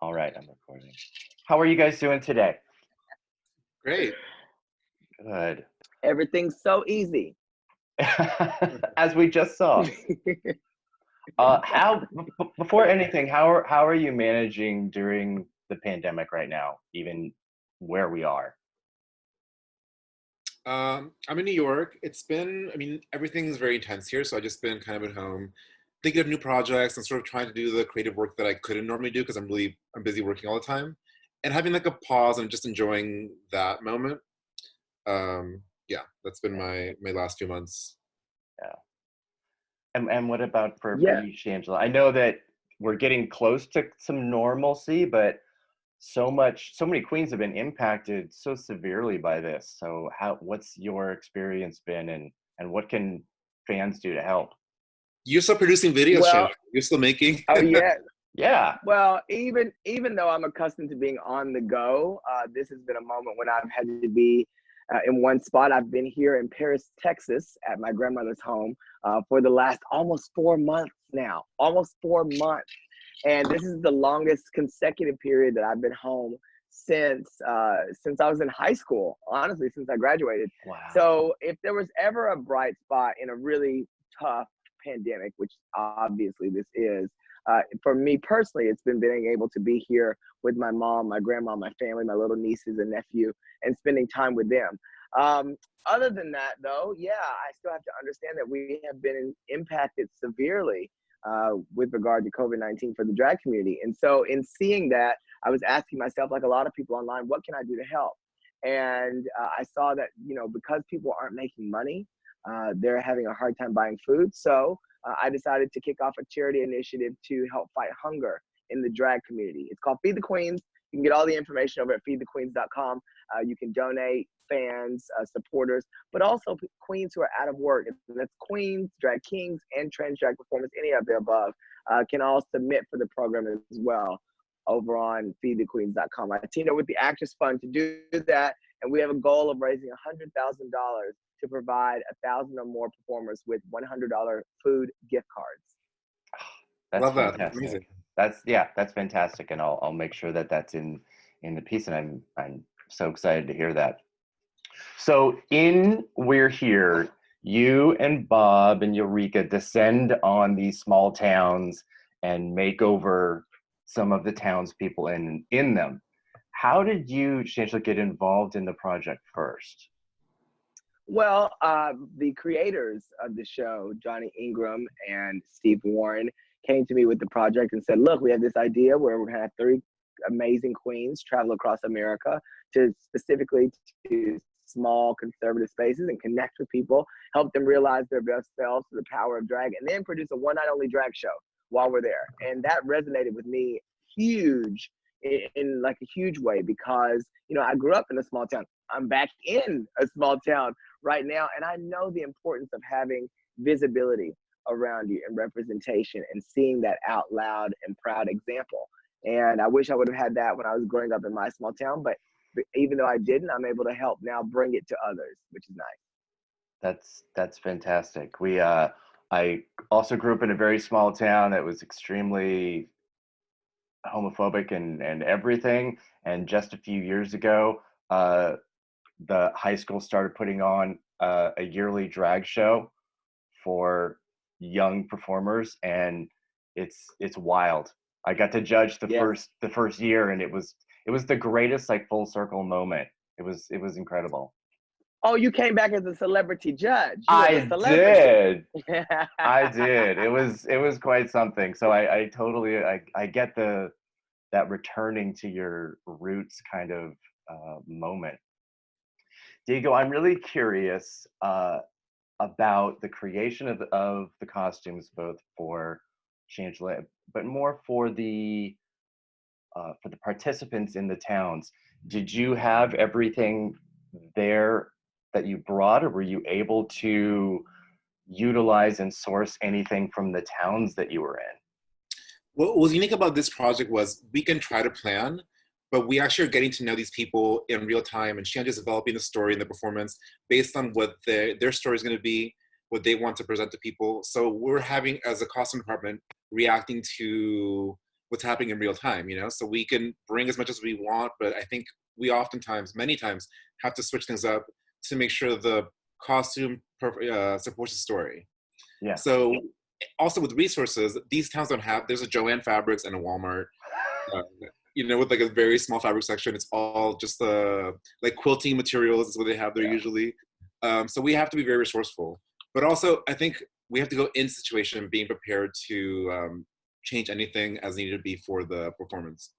All right, I'm recording. How are you guys doing today? Great. Good. Everything's so easy. As we just saw. Before anything, how are you managing during the pandemic right now, even where we are? I'm in New York. Everything's very intense here, so I've just been kind of at home thinking of new projects and sort of trying to do the creative work that I couldn't normally do because I'm busy working all the time. And having like a pause and just enjoying that moment. Yeah, that's been my last few months. Yeah. And what about for Yeah. you, Shangela? I know that we're getting close to some normalcy, but so many queens have been impacted so severely by this. So what's your experience been, and what can fans do to help? You're still producing videos, Shannon. Well, You're still making. oh yeah. Yeah. Well, even though I'm accustomed to being on the go, this has been a moment when I've had to be in one spot. I've been here in Paris, Texas, at my grandmother's home for the last almost 4 months now. Almost 4 months, and this is the longest consecutive period that I've been home since I was in high school. Honestly, since I graduated. Wow. So, if there was ever a bright spot in a really tough pandemic, which obviously this is. For me personally, it's been being able to be here with my mom, my grandma, my family, my little nieces and nephew, and spending time with them. Other than that, though, yeah, I still have to understand that we have been impacted severely with regard to COVID-19 for the drag community. And so in seeing that, I was asking myself, like a lot of people online, what can I do to help? And I saw that, because people aren't making money, they're having a hard time buying food. So I decided to kick off a charity initiative to help fight hunger in the drag community. It's called Feed the Queens. You can get all the information over at feedthequeens.com. You can donate, fans, supporters, but also queens who are out of work. And that's queens, drag kings, and trans drag performers, any of the above, can all submit for the program as well over on feedthequeens.com. I teamed up with the Actors Fund to do that, and we have a goal of raising $100,000 to provide 1,000 or more performers with $100 food gift cards. That's Love that. fantastic. Amazing. That's fantastic, and I'll make sure that that's in the piece, and I'm so excited to hear that. So in We're Here, you and Bob and Eureka descend on these small towns and make over some of the townspeople in them. How did you, Shangela, get involved in the project first? Well, the creators of the show, Johnny Ingram and Steve Warren, came to me with the project and said, look, we have this idea where we're going to have 3 amazing queens travel across America to specifically to small conservative spaces and connect with people, help them realize their best selves through the power of drag, and then produce a one-night only drag show while we're there. And that resonated with me huge in like a huge way because, I grew up in a small town. I'm back in a small town right now, and I know the importance of having visibility around you and representation and seeing that out loud and proud example. And I wish I would have had that when I was growing up in my small town, but even though I didn't, I'm able to help now bring it to others, which is nice. That's fantastic. I also grew up in a very small town that was extremely homophobic and everything. And just a few years ago, the high school started putting on a yearly drag show for young performers, and it's wild. I got to judge Yes. the first year, and it was the greatest like full circle moment. It was incredible. Oh, you came back as a celebrity judge. You were the I celebrity. did. I did. It was quite something. So I totally I get that returning to your roots kind of moment. Diego, I'm really curious about the creation of the costumes, both for Shangela, but more for the participants in the towns. Did you have everything there that you brought, or were you able to utilize and source anything from the towns that you were in? What was unique about this project was we can try to plan, but we actually are getting to know these people in real time, and Shanja's developing the story and the performance based on what their story is going to be, what they want to present to people. So we're having, as a costume department, reacting to what's happening in real time, you know? So we can bring as much as we want, but I think we oftentimes, many times, have to switch things up to make sure the costume supports the story. Yeah. So also with resources, these towns don't have, there's a Joann Fabrics and a Walmart, uh, you know, with like a very small fabric section. It's all just like quilting materials is what they have there Yeah. usually. So we have to be very resourceful. But also, I think we have to go in situation being prepared to change anything as needed to be for the performance.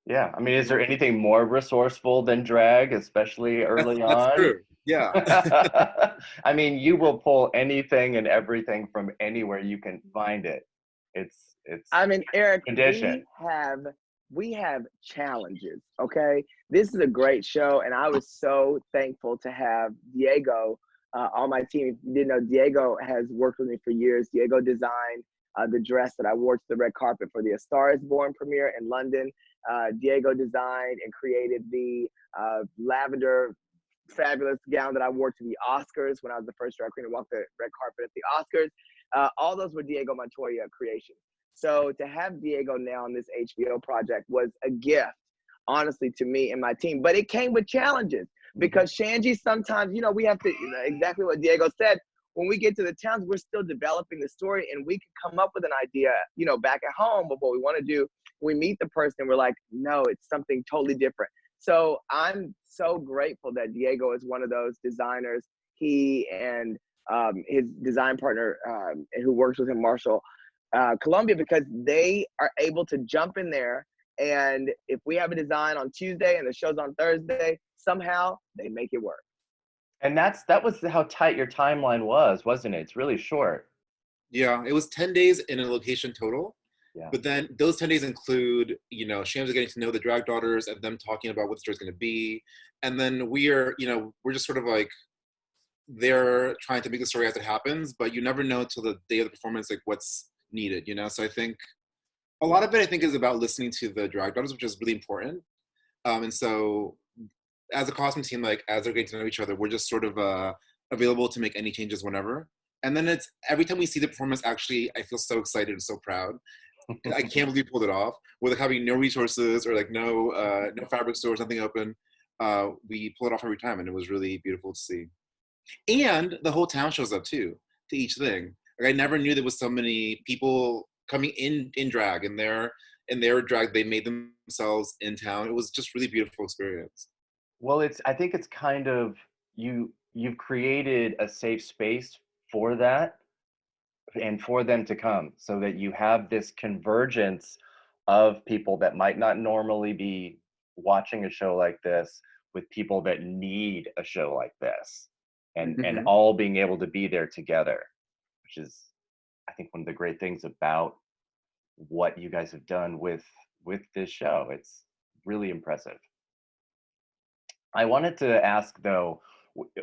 Yeah. I mean, is there anything more resourceful than drag, especially early That's on? true. Yeah. I mean, you will pull anything and everything from anywhere you can find it. It's I mean, Eric, tradition. we have challenges. Okay, this is a great show, and I was so thankful to have Diego on my team. If you didn't know, Diego has worked with me for years. Diego designed the dress that I wore to the red carpet for the A Star Is Born premiere in London. Diego designed and created the lavender fabulous gown that I wore to the Oscars when I was the first drag queen to walk the red carpet at the Oscars. All those were Diego Montoya creations. So to have Diego now on this HBO project was a gift, honestly, to me and my team. But it came with challenges because Shanji, sometimes, you know, we have to, you know, exactly what Diego said. When we get to the towns, we're still developing the story, and we can come up with an idea, you know, back at home of what we want to do. We meet the person, we're like, no, it's something totally different. So I'm so grateful that Diego is one of those designers. He and his design partner, who works with him, Marshall, Columbia, because they are able to jump in there. And if we have a design on Tuesday and the show's on Thursday, somehow they make it work. And that was how tight your timeline was, wasn't it? It's really short. Yeah, it was 10 days in a location total. Yeah. But then those 10 days include, you know, Shams getting to know the drag daughters and them talking about what the story's going to be. And then we're just sort of like, they're trying to make the story as it happens, but you never know till the day of the performance, like what's needed, you know? So I think a lot of it, I think, is about listening to the drag daughters, which is really important. And so as a costume team, like as they're getting to know each other, we're just sort of available to make any changes whenever. And then it's every time we see the performance, actually, I feel so excited and so proud. I can't believe we pulled it off with like having no resources or like no fabric stores, nothing open. We pull it off every time, and it was really beautiful to see. And the whole town shows up too to each thing. Like I never knew there was so many people coming in drag, and their drag they made themselves in town. It was just really beautiful experience. Well, I think it's kind of you've created a safe space for that and for them to come so that you have this convergence of people that might not normally be watching a show like this with people that need a show like this and Mm-hmm. all being able to be there together, which is I think one of the great things about what you guys have done with this show. It's really impressive. I wanted to ask though,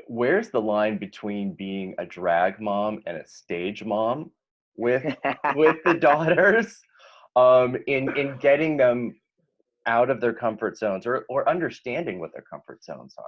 where's the line between being a drag mom and a stage mom with the daughters, in getting them out of their comfort zones or understanding what their comfort zones are?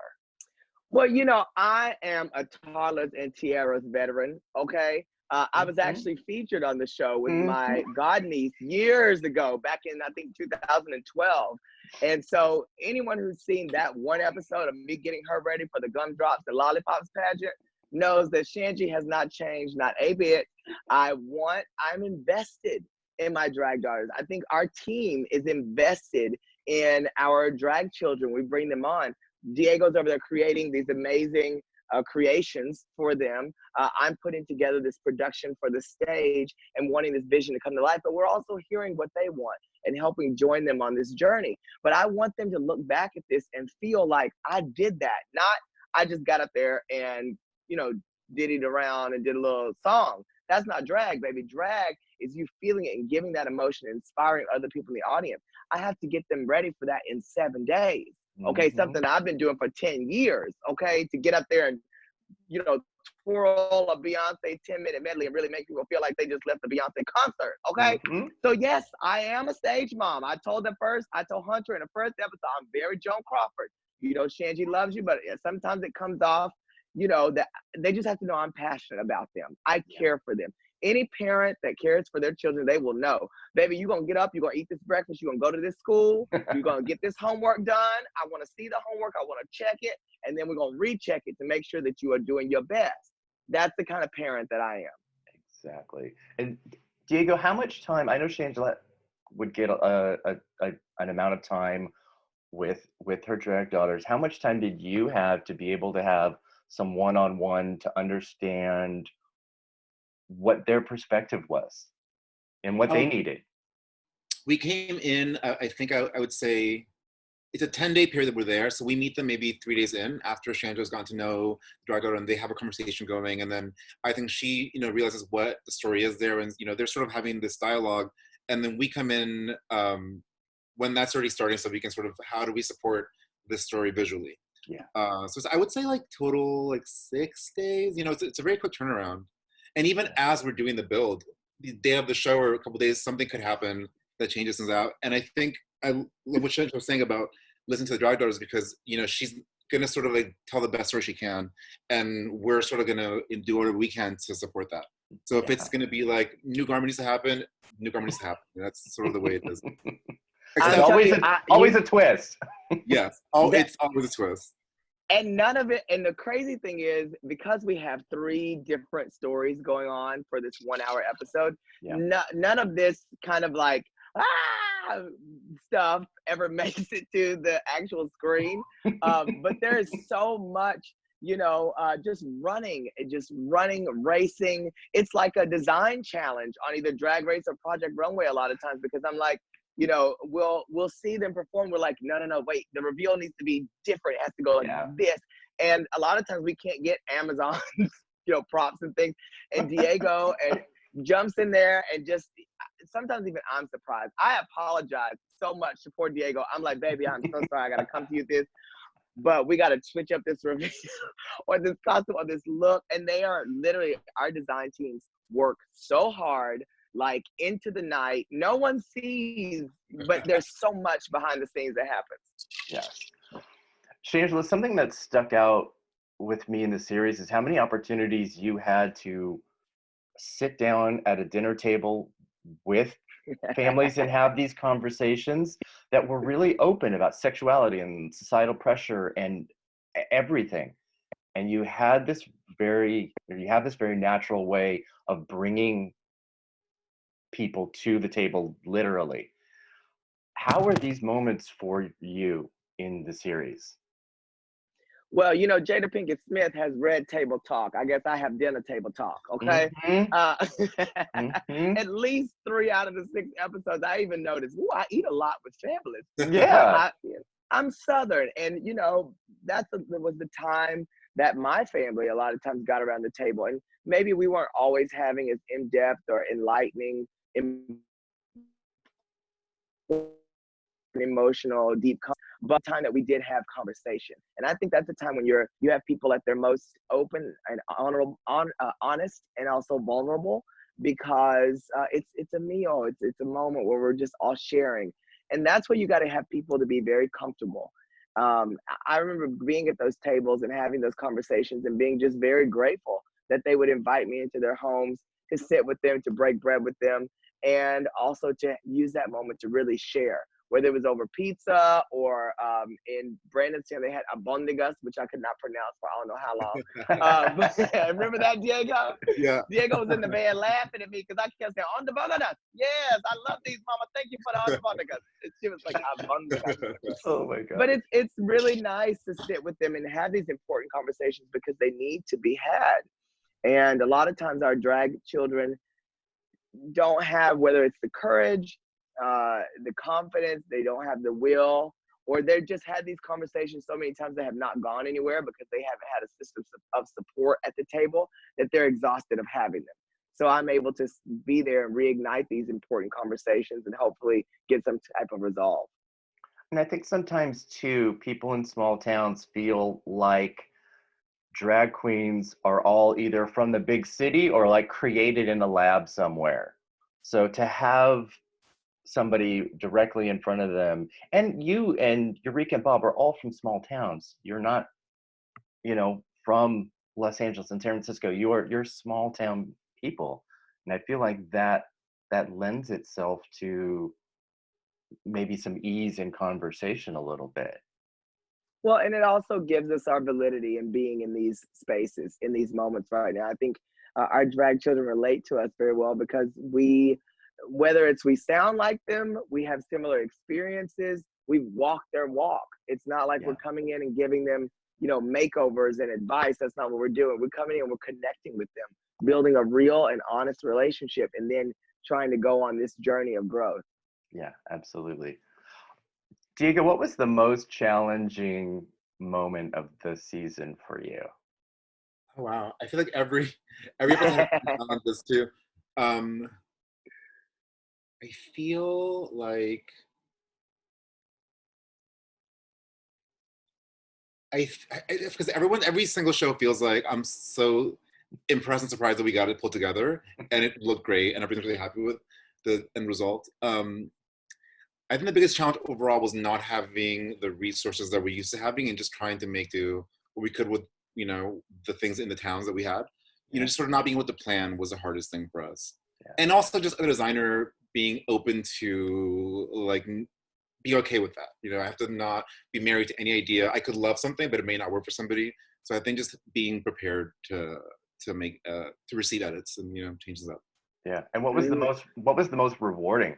Well, you know, I am a toddlers and tiaras veteran. Okay. I was Mhm, actually featured on the show with mhm. my godniece years ago, back in I think 2012. And so, anyone who's seen that one episode of me getting her ready for the gumdrops and lollipops pageant knows that Shanji has not changed, not a bit. I'm invested in my drag daughters. I think our team is invested in our drag children. We bring them on. Diego's over there creating these amazing creations for them. I'm putting together this production for the stage and wanting this vision to come to life, but we're also hearing what they want and helping join them on this journey. But I want them to look back at this and feel like I did that, not I just got up there and, you know, diddied around and did a little song. That's not drag, baby. Drag is you feeling it and giving that emotion, inspiring other people in the audience. I have to get them ready for that in 7 days. Okay, Mhm. something I've been doing for 10 years, okay, to get up there and, you know, twirl a Beyonce 10-minute medley and really make people feel like they just left the Beyonce concert, okay? Mhm. So, yes, I am a stage mom. I told Hunter in the first episode, I'm very Joan Crawford. You know, Shanji loves you, but sometimes it comes off, you know, that they just have to know I'm passionate about them. I Yeah. care for them. any parent that cares for their children, they will know. Baby, you're gonna get up, you're gonna eat this breakfast, you're gonna go to this school, you're gonna get this homework done. I wanna see the homework, I wanna check it, and then we're gonna recheck it to make sure that you are doing your best. That's the kind of parent that I am. Exactly. And Diego, how much time? I know Shangela would get an amount of time with her drag daughters. How much time did you have to be able to have some one-on-one to understand what their perspective was and what they needed? We came in, I think I would say it's a 10-day period that we're there. So we meet them maybe 3 days in after Shangela's gotten to know the drag daughter, and they have a conversation going. And then I think she, realizes what the story is there. And, they're sort of having this dialogue. And then we come in when that's already starting, so we can sort of, how do we support this story visually? Yeah. So I would say like total like 6 days, it's a very quick turnaround. And even as we're doing the build, the day of the show or a couple days, something could happen that changes things out. And I think what Shangela was saying about listening to the drag daughters, because she's gonna sort of like tell the best story she can, and we're sort of gonna do whatever we can to support that. So if it's gonna be like new garment needs to happen, new garment needs to happen. That's sort of the way it is. It's always a twist. Yes. It's always a twist. And none of it, and the crazy thing is, because we have 3 different stories going on for this 1-hour episode, none of this kind of like stuff ever makes it to the actual screen. But there is so much, just running, racing. It's like a design challenge on either Drag Race or Project Runway a lot of times, because I'm like, we'll see them perform. We're like, no, wait, the reveal needs to be different. It has to go like this. And a lot of times we can't get Amazon's, props and things. And Diego and jumps in there, and just sometimes even I'm surprised. I apologize so much to poor Diego. I'm like, baby, I'm so sorry. I gotta come to you with this, but we gotta switch up this reveal or this costume or this look. And they are literally, our design teams work so hard, like into the night. No one sees, but there's so much behind the scenes that happens. Yes. Shangela, something that stuck out with me in the series is how many opportunities you had to sit down at a dinner table with families and have these conversations that were really open about sexuality and societal pressure and everything. And you have this very natural way of bringing people to the table, literally. How are these moments for you in the series? Well, Jada Pinkett Smith has red table talk. I guess I have dinner table talk, okay? At least 3 out of the 6 episodes, I even noticed, I eat a lot with families. Yeah. I'm Southern, and, that was the time that my family a lot of times got around the table. And maybe we weren't always having as in-depth or enlightening, emotional, deep, but time that we did have conversation. And I think that's the time when you have people at their most open and honorable, honest, and also vulnerable, because it's a meal. It's a moment where we're just all sharing, and that's where you got to have people to be very comfortable. I remember being at those tables and having those conversations and being just very grateful that they would invite me into their homes to sit with them, to break bread with them, and also to use that moment to really share, whether it was over pizza or in Brandon's town, they had abondigas, which I could not pronounce for I don't know how long. But remember that, Diego? Yeah. Diego was in the van laughing at me because I kept saying, abondigas. Yes, I love these, mama. Thank you for the abondigas. And she was like, abondigas. Oh my God. But it's really nice to sit with them and have these important conversations, because they need to be had. And a lot of times our drag children don't have, whether it's the courage, the confidence, they don't have the will, or they've just had these conversations so many times they have not gone anywhere because they haven't had a system of support at the table, that they're exhausted of having them. So I'm able to be there and reignite these important conversations and hopefully get some type of resolve. And I think sometimes too, people in small towns feel like drag queens are all either from the big city or like created in a lab somewhere. So to have somebody directly in front of them, and you and Eureka and Bob are all from small towns. You're not, from Los Angeles and San Francisco. You're small town people. And I feel like that lends itself to maybe some ease in conversation a little bit. Well, and it also gives us our validity in being in these spaces, in these moments right now. I think our drag children relate to us very well because whether it's we sound like them, we have similar experiences, we walk their walk. It's not like we're Yeah. coming in and giving them, makeovers and advice. That's not what we're doing. We're coming in, we're connecting with them, building a real and honest relationship, and then trying to go on this journey of growth. Yeah, absolutely. Diego, what was the most challenging moment of the season for you? Oh, wow. I feel like every episode has on this too. Um, I feel like because every single show feels like I'm so impressed and surprised that we got it pulled together and it looked great and everything's really happy with the end result. I think the biggest challenge overall was not having the resources that we're used to having and just trying to make do what we could with, the things in the towns that we had. Yeah. Just sort of not being able to plan was the hardest thing for us. Yeah. And also just a designer being open to be okay with that. I have to not be married to any idea. I could love something, but it may not work for somebody. So I think just being prepared to receive edits and changes up. Yeah. And what was the most rewarding?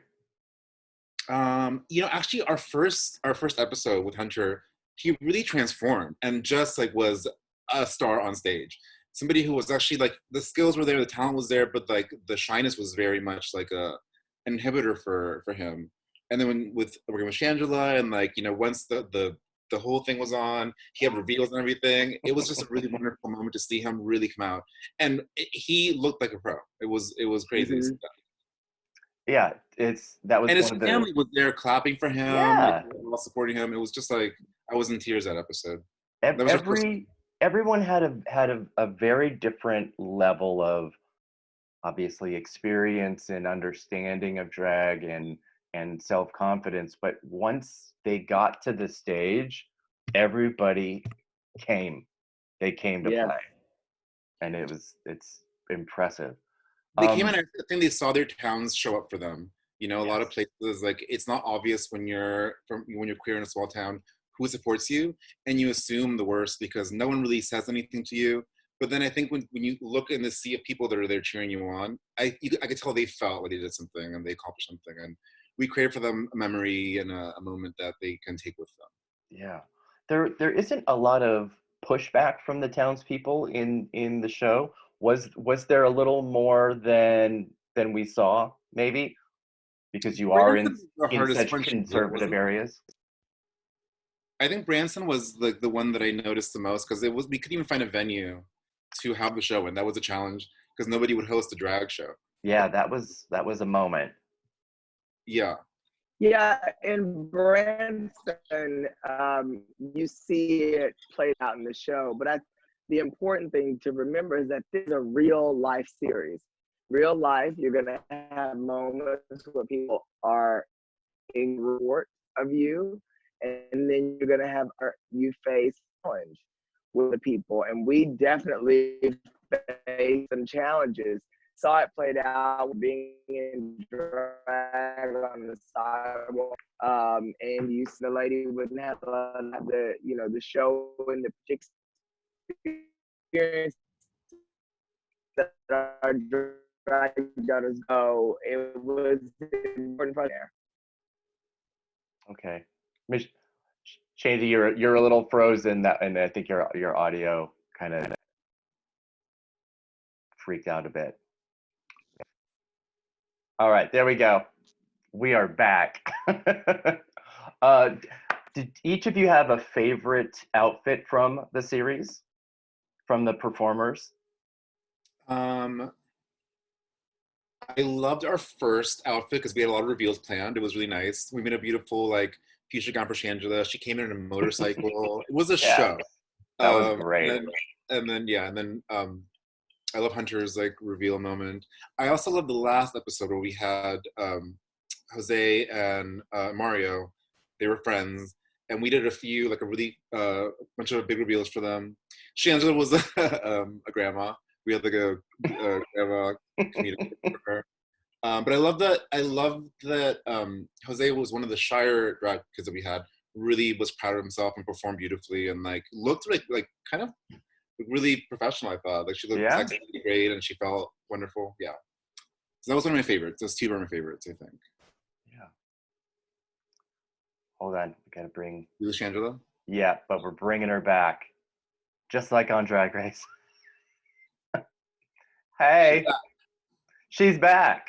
Actually our first episode with Hunter, he really transformed and just was a star on stage. Somebody who was actually the skills were there, the talent was there, but the shyness was very much an inhibitor for him. And then with working with Shangela and once the whole thing was on, he had reveals and everything. It was just a really wonderful moment to see him really come out, and he looked like a pro. It was crazy. Mhm. Yeah, that was And his one of the family was there clapping for him, yeah. all supporting him. It was just I was in tears that episode. ev- That was our first. every everyone had a very different level of obviously experience and understanding of drag and self-confidence, but once they got to the stage, everybody came they came to Yes. play, and it's impressive. They came in. um I think they saw their towns show up for them. A lot of yes. places it's not obvious when you're queer in a small town who supports you, and you assume the worst because no one really says anything to you. But then I think when you look in the sea of people that are there cheering you on, I could tell they felt like they did something and they accomplished something, and we created for them a memory and a moment that they can take with them. Yeah, there isn't a lot of pushback from the townspeople in the show. Was there a little more than we saw, maybe because you are in Branson was the in hardest such one to do. It conservative wasn't. areas? I think Branson was the one that I noticed the most because we couldn't even find a venue to have the show in. That was a challenge because nobody would host a drag show. Yeah, that was a moment. Yeah, Yeah, in Branson, you see it played out in the show. But the important thing to remember is that this is a real life series. Real life, you're going to have moments where people are in report of you, and then you're going to have you face challenge with the people. And we definitely faced some challenges. Saw it played out being in drag on the sidewalk, and you see the lady wouldn't have the show and the experience that our drag daughters go. It was important for there. Okay, Miss Shandy, you're a little frozen, and I think your audio kind of freaked out a bit. All right, there we go. We are back. uh, did each of you have a favorite outfit from the series, from the performers? I loved our first outfit because we had a lot of reveals planned. It was really nice. We made a beautiful fuchsia gown for Shangela. She came in on a motorcycle. It was a Yeah, show. that was Um, great. and then I love Hunter's reveal moment. I also love the last episode where we had Jose and Mario. They were friends, and we did a few a really bunch of big reveals for them. Shangela was a grandma. We had like a community for her. But I love that. Jose was one of the shyer drag kids that we had. Really was proud of himself and performed beautifully, and like looked like kind of really professional. I thought like she looked Yeah. sexy, great, and she felt wonderful. Yeah. So that was one of my favorites. Those two were my favorites, I think. Yeah. Hold on, we gotta bring. You with Shangela? Yeah, but we're bringing her back, just like on Drag Race. Hey, she's back.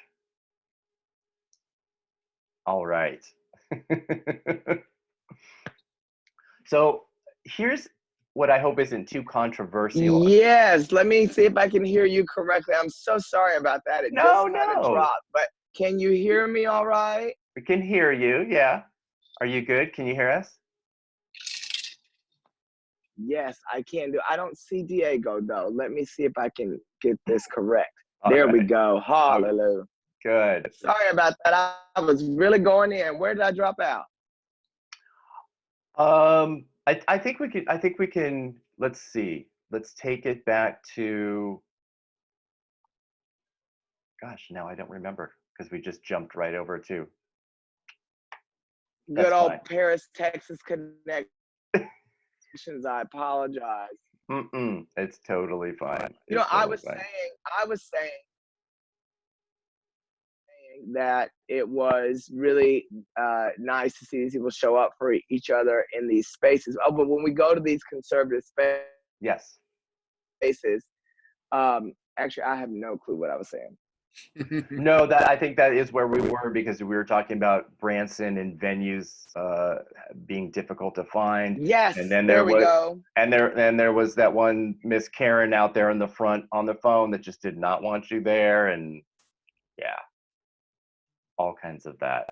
All right. So here's what I hope isn't too controversial. Yes, let me see if I can hear you correctly. I'm so sorry about that. It just No, kind of no, dropped, but can you hear me all right? we can hear you. Yeah. Are you good? Can you hear us? Yes, I can do. I don't see Diego though. Let me see if I can get this correct. All There we right. go. Hallelujah. Good. Sorry about that. I was really going in. Where did I drop out? I think we can. I think we can. Let's see. Let's take it back to. Gosh, now I don't remember because we just jumped right over to. Good That's old fine. Paris, Texas connections. I apologize. It's totally fine. You know, It's totally fine. I was saying that it was really nice to see these people show up for each other in these spaces. Oh, but when we go to these conservative Yes. spaces, actually, I have no clue what I was saying. No, that I think that is where we were because we were talking about Branson and venues being difficult to find. Yes, And then there there we was go. and there was that one Miss Karen out there in the front on the phone that just did not want you there, and yeah, all kinds of that.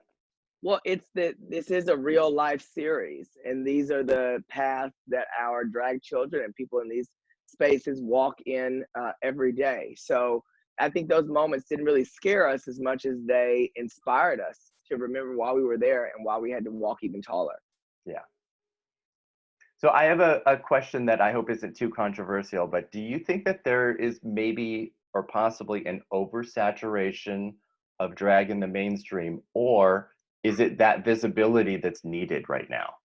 Well, this is a real life series, and these are the paths that our drag children and people in these spaces walk in every day. So I think those moments didn't really scare us as much as they inspired us to remember why we were there and why we had to walk even taller. Yeah. So I have a question that I hope isn't too controversial, but do you think that there is maybe or possibly an oversaturation of drag in the mainstream, or is it that visibility that's needed right now?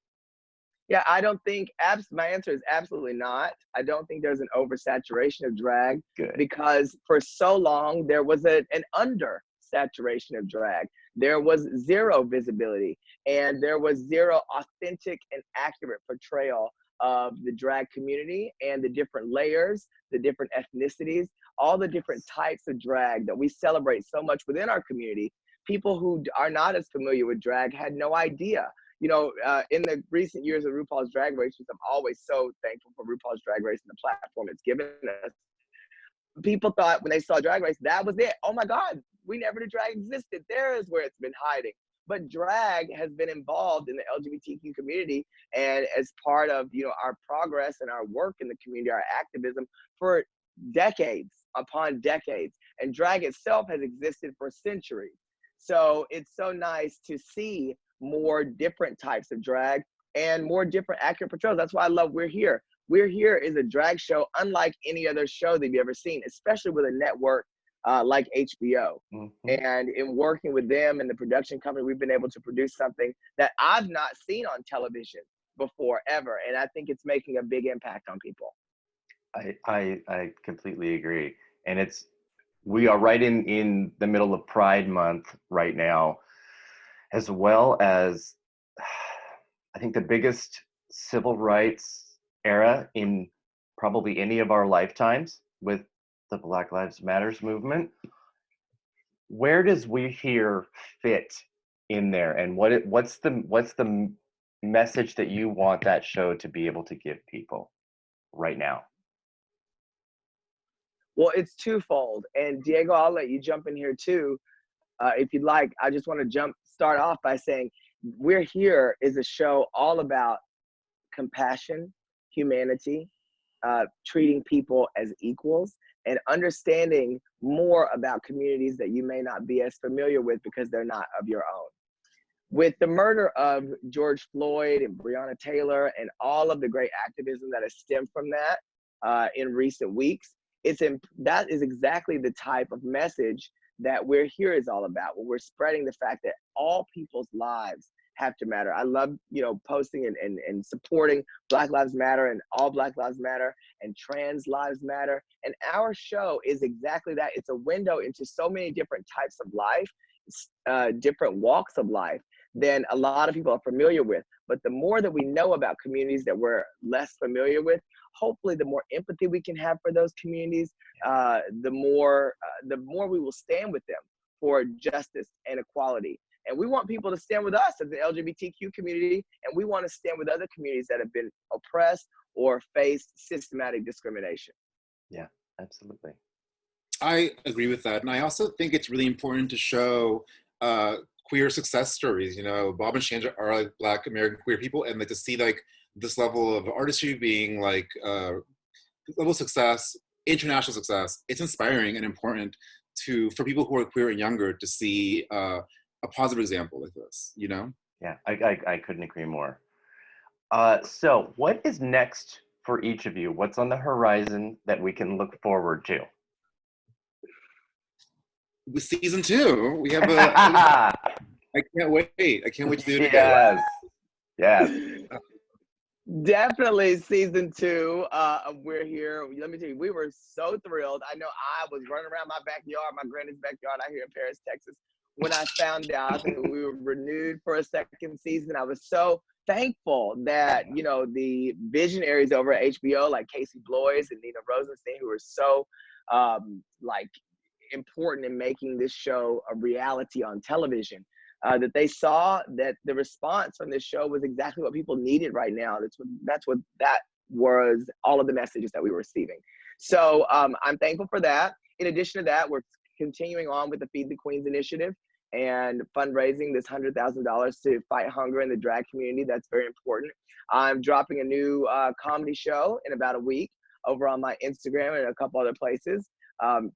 Yeah, I don't think my answer is absolutely not. I don't think there's an oversaturation of drag Good. because for so long there was an undersaturation of drag. There was zero visibility and there was zero authentic and accurate portrayal of the drag community and the different layers, the different ethnicities, all the different types of drag that we celebrate so much within our community. People who are not as familiar with drag had no idea. You know, in the recent years of RuPaul's Drag Race, which I'm always so thankful for RuPaul's Drag Race and the platform it's given us, people thought when they saw Drag Race, that was it. Oh my God, we never knew drag existed. There is where it's been hiding. But drag has been involved in the LGBTQ community and as part of, you know, our progress and our work in the community, our activism for decades upon decades. And drag itself has existed for centuries. So it's so nice to see more different types of drag and more different accurate portrayals. That's why I love We're Here. We're Here is a drag show unlike any other show that you've ever seen, especially with a network like HBO. And in working with them and the production company, we've been able to produce something that I've not seen on television before ever. And I think it's making a big impact on people. I completely agree. And we are right in the middle of Pride Month right now, as well as I think the biggest civil rights era in probably any of our lifetimes with the Black Lives Matters movement. Where does We Here fit in there, and what's the message that you want that show to be able to give people right now? Well, it's twofold. And Diego, I'll let you jump in here too. If you'd like, I just want to start off by saying We're Here is a show all about compassion, humanity, treating people as equals, and understanding more about communities that you may not be as familiar with because they're not of your own. With the murder of George Floyd and Breonna Taylor and all of the great activism that has stemmed from that in recent weeks, that is exactly the type of message that we're here is all about, when we're spreading the fact that all people's lives have to matter. I love, posting and supporting Black Lives Matter and all Black Lives Matter and trans lives matter. And our show is exactly that. It's a window into so many different types of life, different walks of life than a lot of people are familiar with. But the more that we know about communities that we're less familiar with, hopefully the more empathy we can have for those communities, the more we will stand with them for justice and equality. And we want people to stand with us as the LGBTQ community, and we want to stand with other communities that have been oppressed or faced systematic discrimination. Yeah, absolutely. I agree with that. And I also think it's really important to show queer success stories. Bob and Shangela are like Black American queer people, and like to see like this level of artistry being like level of success, international success, it's inspiring and important for people who are queer and younger to see a positive example like this, Yeah, I couldn't agree more. So what is next for each of you? What's on the horizon that we can look forward to? With season 2, we have I can't wait. I can't wait to do it again. Yes. Definitely season 2 of We're Here. Let me tell you, we were so thrilled. I know I was running around my backyard, my granny's backyard out here in Paris, Texas, when I found out that we were renewed for a second season. I was so thankful that, the visionaries over at HBO, like Casey Bloys and Nina Rosenstein, who are so important in making this show a reality on television, that they saw that the response from this show was exactly what people needed right now. That was all of the messages that we were receiving. So I'm thankful for that. In addition to that, we're continuing on with the Feed the Queens initiative and fundraising this $100,000 to fight hunger in the drag community. That's very important. I'm dropping a new comedy show in about a week over on my Instagram and a couple other places.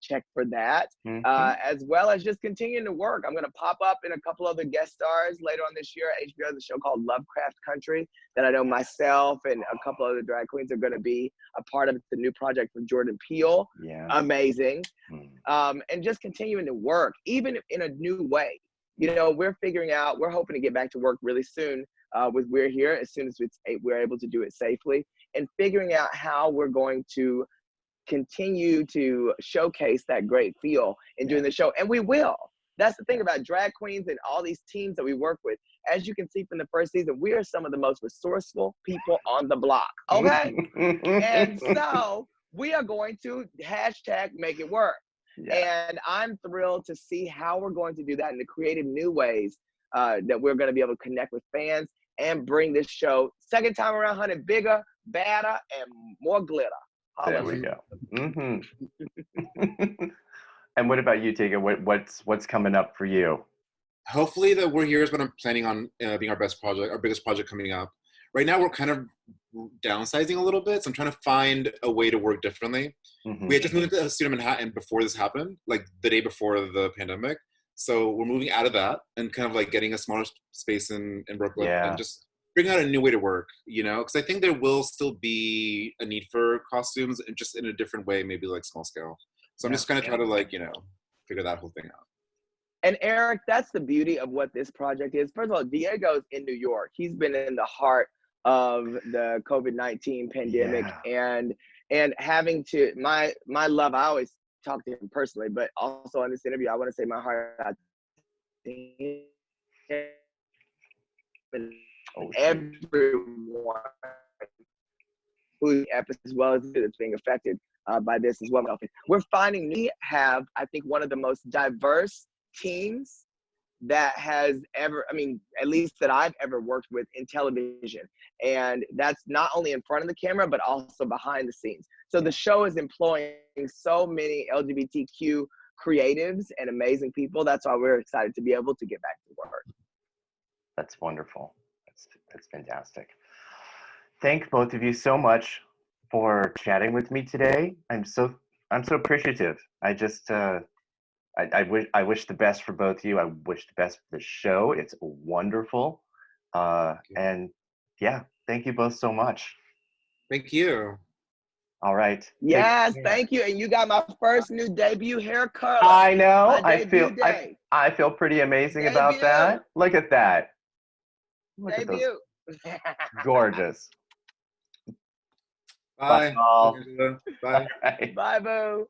Check for that, as well as just continuing to work. I'm going to pop up in a couple other guest stars later on this year at HBO. There's a show called Lovecraft Country that I know myself and a couple other drag queens are going to be a part of. It's the new project from Jordan Peele. Yeah. Amazing. And just continuing to work, even in a new way. We're hoping to get back to work really soon with We're Here, as soon as we're able to do it safely, and figuring out how we're going to continue to showcase that great feel in doing the show. And we will. That's the thing about drag queens and all these teams that we work with. As you can see from the first season, we are some of the most resourceful people on the block. Okay. And so we are going to #make it work. Yeah. And I'm thrilled to see how we're going to do that in the creative new ways that we're going to be able to connect with fans and bring this show second time around, honey, bigger, badder, and more glitter. There we go. And what about you, Diego? What's coming up for you? Hopefully, the We're Here is what I'm planning on being our biggest project coming up. Right now, we're kind of downsizing a little bit, so I'm trying to find a way to work differently. We had just moved to Studio Manhattan before this happened, like the day before the pandemic. So we're moving out of that and kind of like getting a smaller space in Brooklyn and just bring out a new way to work, because I think there will still be a need for costumes and just in a different way, maybe like small scale. So I'm just going to try to figure that whole thing out. And Eric, that's the beauty of what this project is. First of all, Diego's in New York. He's been in the heart of the COVID-19 pandemic and having to, my love, I always talk to him personally, but also in this interview, I want to say my heart out to him. Everyone who as well as that's being affected by this as well. We're finding we have, I think, one of the most diverse teams that has ever, at least that I've ever worked with in television. And that's not only in front of the camera, but also behind the scenes. So the show is employing so many LGBTQ creatives and amazing people. That's why we're excited to be able to get back to work. That's wonderful. That's fantastic. Thank both of you so much for chatting with me today. I'm so appreciative. I just I wish the best for both of you. I wish the best for the show. It's wonderful. And yeah, thank you both so much. Thank you. All right. Yes, thank you. And you got my first new debut hair color. I know. My debut day. I feel pretty amazing about Debut. that. Look at that. Look at those. Debut. Gorgeous. Bye, Bye. all. Bye. All right. Bye, boo.